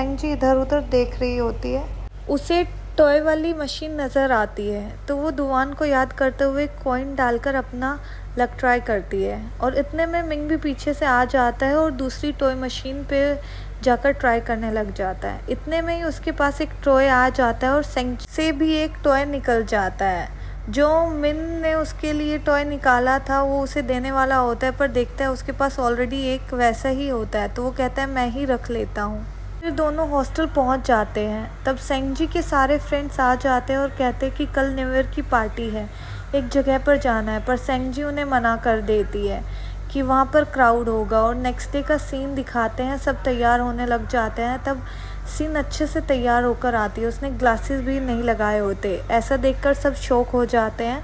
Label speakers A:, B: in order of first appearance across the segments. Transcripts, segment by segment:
A: सेंग जी इधर उधर देख रही होती है। उसे टॉय वाली मशीन नज़र आती है तो वो दुआन को याद करते हुए कॉइन डालकर अपना लक ट्राई करती है और इतने में मिंग भी पीछे से आ जाता है और दूसरी टॉय मशीन पे जाकर ट्राई करने लग जाता है। इतने में ही उसके पास एक टॉय आ जाता है और सेंग से भी एक टॉय निकल जाता है। जो मिन ने उसके लिए टॉय निकाला था वो उसे देने वाला होता है, पर देखता है उसके पास ऑलरेडी एक वैसा ही होता है तो वो कहता है मैं ही रख लेता हूँ। फिर दोनों हॉस्टल पहुँच जाते हैं। तब सेंग जी के सारे फ्रेंड्स आ जाते हैं और कहते हैं कि कल न्यू ईयर की पार्टी है, एक जगह पर जाना है, पर सेंग जी उन्हें मना कर देती है कि वहाँ पर क्राउड होगा। और नेक्स्ट डे का सीन दिखाते हैं, सब तैयार होने लग जाते हैं। तब सीन अच्छे से तैयार होकर आती है, उसने ग्लासेस भी नहीं लगाए होते। ऐसा देखकर सब शॉक हो जाते हैं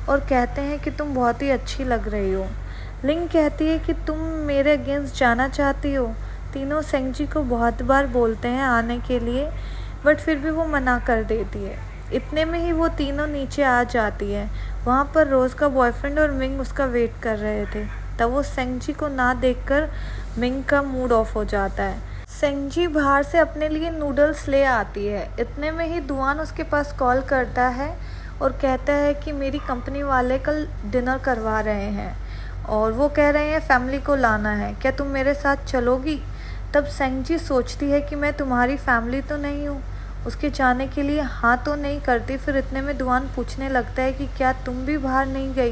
A: और कहते हैं कि तुम बहुत ही अच्छी लग रही हो। लिंग कहती है कि तुम मेरे अगेंस्ट जाना चाहती हो। तीनों सेंग जी को बहुत बार बोलते हैं आने के लिए, बट फिर भी वो मना कर देती है। इतने में ही वो तीनों नीचे आ जाती है। वहाँ पर रोज़ का बॉयफ्रेंड और मिंग उसका वेट कर रहे थे। तब वो सेंग जी को ना देखकर मिंग का मूड ऑफ हो जाता है। सेंग जी बाहर से अपने लिए नूडल्स ले आती है। इतने में ही दुआन उसके पास कॉल करता है और कहता है कि मेरी कंपनी वाले कल डिनर करवा रहे हैं और वो कह रहे हैं फैमिली को लाना है, क्या तुम मेरे साथ चलोगी? तब सेंग जी सोचती है कि मैं तुम्हारी फैमिली तो नहीं हूँ। उसके जाने के लिए हाँ तो नहीं करती। फिर इतने में दुआन पूछने लगता है कि क्या तुम भी बाहर नहीं गई?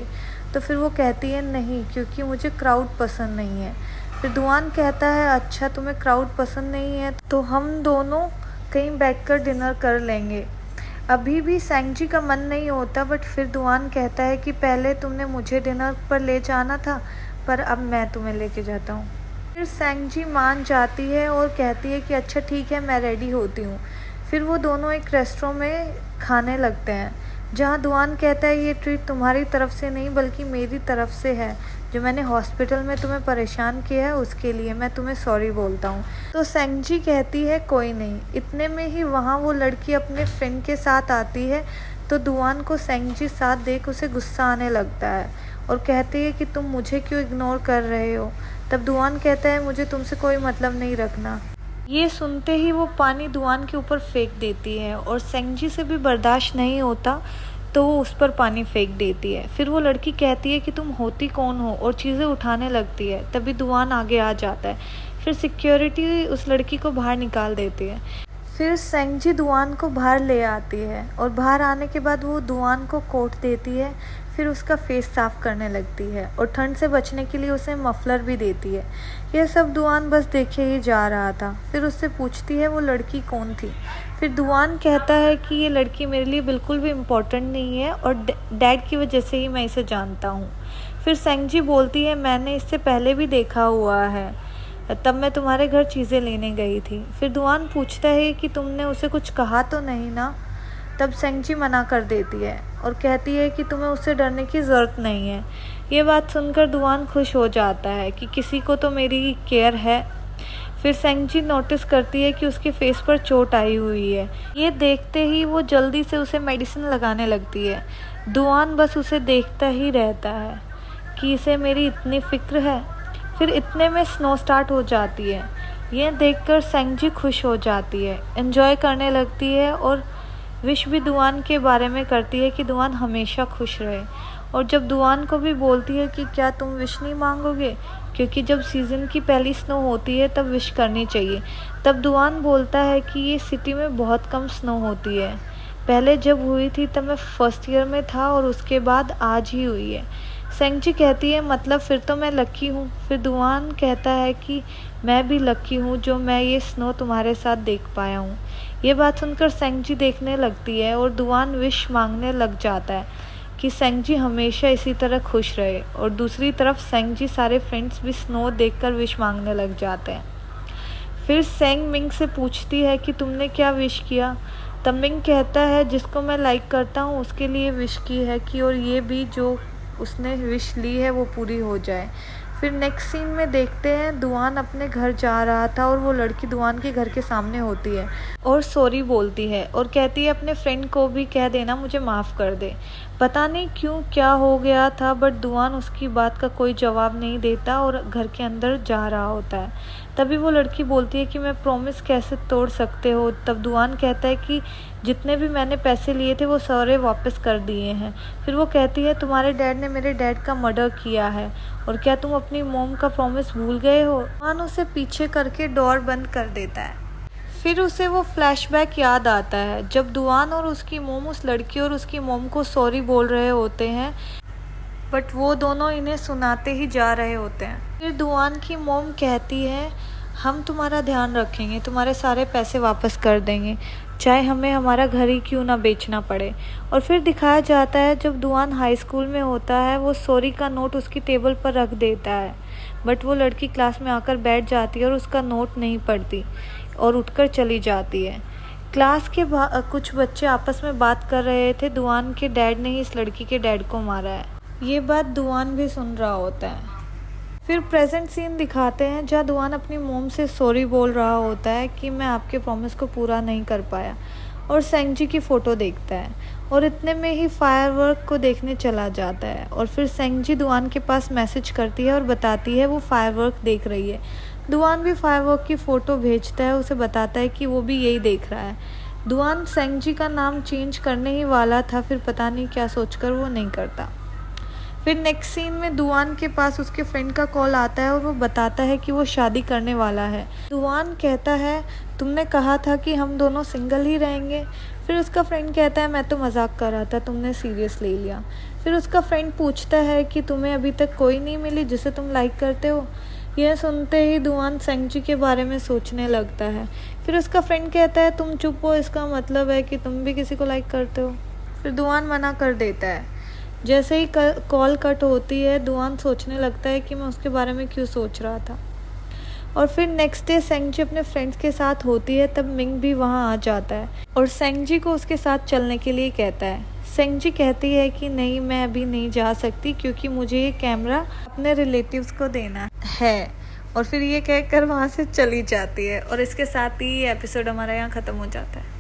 A: तो फिर वो कहती है नहीं, क्योंकि मुझे क्राउड पसंद नहीं है। फिर दुआन कहता है अच्छा तुम्हें क्राउड पसंद नहीं है तो हम दोनों कहीं बैठकर डिनर कर लेंगे। अभी भी सेंग जी का मन नहीं होता, बट फिर दुआन कहता है कि पहले तुमने मुझे डिनर पर ले जाना था, पर अब मैं तुम्हें लेके जाता हूँ। फिर सेंग जी मान जाती है और कहती है कि अच्छा ठीक है, मैं रेडी होती हूँ। फिर वो दोनों एक रेस्टोरेंट में खाने लगते हैं, जहाँ दुआन कहता है ये ट्रीट तुम्हारी तरफ से नहीं बल्कि मेरी तरफ से है। जो मैंने हॉस्पिटल में तुम्हें परेशान किया है उसके लिए मैं तुम्हें सॉरी बोलता हूँ। तो सेंग जी कहती है कोई नहीं। इतने में ही वहाँ वो लड़की अपने फ्रेंड के साथ आती है तो दुआन को सेंग जी साथ देख उसे गुस्सा आने लगता है और कहती है कि तुम मुझे क्यों इग्नोर कर रहे हो। तब दुआन कहता है मुझे तुमसे कोई मतलब नहीं रखना। ये सुनते ही वो पानी दुआन के ऊपर फेंक देती है और सेंग जी से भी बर्दाश्त नहीं होता तो वो उस पर पानी फेंक देती है। फिर वो लड़की कहती है कि तुम होती कौन हो और चीज़ें उठाने लगती है। तभी दुआन आगे आ जाता है। फिर सिक्योरिटी उस लड़की को बाहर निकाल देती है। फिर सेंग जी दुआन को बाहर ले आती है और बाहर आने के बाद वो दुआन को कोट देती है। फिर उसका फेस साफ करने लगती है और ठंड से बचने के लिए उसे मफलर भी देती है। यह सब दुआन बस देखे ही जा रहा था। फिर उससे पूछती है वो लड़की कौन थी। फिर दुआन कहता है कि ये लड़की मेरे लिए बिल्कुल भी इम्पोर्टेंट नहीं है और डैड की वजह से ही मैं इसे जानता हूँ। फिर सेंग जी बोलती है मैंने इससे पहले भी देखा हुआ है, तब मैं तुम्हारे घर चीज़ें लेने गई थी। फिर दुआन पूछता है कि तुमने उसे कुछ कहा तो नहीं ना। तब सेंग जी मना कर देती है और कहती है कि तुम्हें उससे डरने की ज़रूरत नहीं है। ये बात सुनकर दुआन खुश हो जाता है कि किसी को तो मेरी केयर है। फिर सेंग जी नोटिस करती है कि उसके फेस पर चोट आई हुई है। ये देखते ही वो जल्दी से उसे मेडिसिन लगाने लगती है। दुआन बस उसे देखता ही रहता है कि इसे मेरी इतनी फ़िक्र है। फिर इतने में स्नो स्टार्ट हो जाती है। यह देखकर सेंग जी खुश हो जाती है, एंजॉय करने लगती है और विश भी दुआन के बारे में करती है कि दुआन हमेशा खुश रहे। और जब दुआन को भी बोलती है कि क्या तुम विश नहीं मांगोगे, क्योंकि जब सीज़न की पहली स्नो होती है तब विश करनी चाहिए। तब दुआन बोलता है कि ये सिटी में बहुत कम स्नो होती है, पहले जब हुई थी तब मैं फर्स्ट ईयर में था और उसके बाद आज ही हुई है। सेंग जी कहती है मतलब फिर तो मैं लकी हूँ। फिर दुआन कहता है कि मैं भी लकी हूँ जो मैं ये स्नो तुम्हारे साथ देख पाया हूँ। ये बात सुनकर सेंग जी देखने लगती है और दुआन विश मांगने लग जाता है कि सेंग जी हमेशा इसी तरह खुश रहे। और दूसरी तरफ सेंग जी सारे फ्रेंड्स भी स्नो देखकर विश मांगने लग जाते हैं। फिर सेंग मिंग से पूछती है कि तुमने क्या विश किया। तब मिंग कहता है जिसको मैं लाइक करता हूँ उसके लिए विश की है कि और ये भी जो उसने विश ली है वो पूरी हो जाए। फिर नेक्स्ट सीन में देखते हैं दुआन अपने घर जा रहा था और वो लड़की दुआन के घर के सामने होती है और सॉरी बोलती है और कहती है अपने फ्रेंड को भी कह देना मुझे माफ़ कर दे। पता नहीं क्यों क्या हो गया था, बट दुआन उसकी बात का कोई जवाब नहीं देता और घर के अंदर जा रहा होता है। तभी वो लड़की बोलती है कि मैं प्रॉमिस कैसे तोड़ सकते हो। तब दुआन कहता है कि जितने भी मैंने पैसे लिए थे वो सारे वापस कर दिए हैं। फिर वो कहती है तुम्हारे डैड ने मेरे डैड का मर्डर किया है और क्या तुम अपनी मॉम का प्रॉमिस भूल गए हो। दुआन उसे पीछे करके डोर बंद कर देता है। फिर उसे वो फ्लैशबैक याद आता है जब दुआन और उसकी मॉम उस लड़की और उसकी मॉम को सॉरी बोल रहे होते हैं, बट वो दोनों इन्हें सुनाते ही जा रहे होते हैं। फिर दुआन की मॉम कहती है हम तुम्हारा ध्यान रखेंगे, तुम्हारे सारे पैसे वापस कर देंगे, चाहे हमें हमारा घर ही क्यों ना बेचना पड़े। और फिर दिखाया जाता है जब दुआन हाई स्कूल में होता है वो सॉरी का नोट उसकी टेबल पर रख देता है, बट वो लड़की क्लास में आकर बैठ जाती है और उसका नोट नहीं पढ़ती और उठकर चली जाती है। क्लास के कुछ बच्चे आपस में बात कर रहे थे दुआन के डैड ने ही इस लड़की के डैड को मारा है। ये बात दुआन भी सुन रहा होता है। फिर प्रेजेंट सीन दिखाते हैं जहाँ दुआन अपनी मॉम से सॉरी बोल रहा होता है कि मैं आपके प्रॉमिस को पूरा नहीं कर पाया, और सेंगजी की फ़ोटो देखता है और इतने में ही फायरवर्क को देखने चला जाता है। और फिर सेंगजी दुआन के पास मैसेज करती है और बताती है वो फायरवर्क देख रही है। दुआन भी फायरवर्क की फ़ोटो भेजता है, उसे बताता है कि वो भी यही देख रहा है। दुआन सेंगजी का नाम चेंज करने ही वाला था, फिर पता नहीं क्या सोचकर वो नहीं करता। फिर नेक्स्ट सीन में दुआन के पास उसके फ्रेंड का कॉल आता है और वो बताता है कि वो शादी करने वाला है। दुआन कहता है तुमने कहा था कि हम दोनों सिंगल ही रहेंगे। फिर उसका फ्रेंड कहता है मैं तो मजाक कर रहा था, तुमने सीरियस ले लिया। फिर उसका फ्रेंड पूछता है कि तुम्हें अभी तक कोई नहीं मिली जिसे तुम लाइक करते हो। यह सुनते ही दुआन सेंगजी के बारे में सोचने लगता है। फिर उसका फ्रेंड कहता है तुम चुप हो, इसका मतलब है कि तुम भी किसी को लाइक करते हो। फिर दुआन मना कर देता है। जैसे ही कॉल कट होती है दुआन सोचने लगता है कि मैं उसके बारे में क्यों सोच रहा था। और फिर नेक्स्ट डे सेंगजी अपने फ्रेंड्स के साथ होती है, तब मिंग भी वहाँ आ जाता है और सेंगजी को उसके साथ चलने के लिए कहता है। सेंगजी कहती है कि नहीं, मैं अभी नहीं जा सकती क्योंकि मुझे ये कैमरा अपने रिलेटिव्स को देना है। और फिर ये कहकर वहाँ से चली जाती है और इसके साथ ही एपिसोड हमारा यहाँ ख़त्म हो जाता है।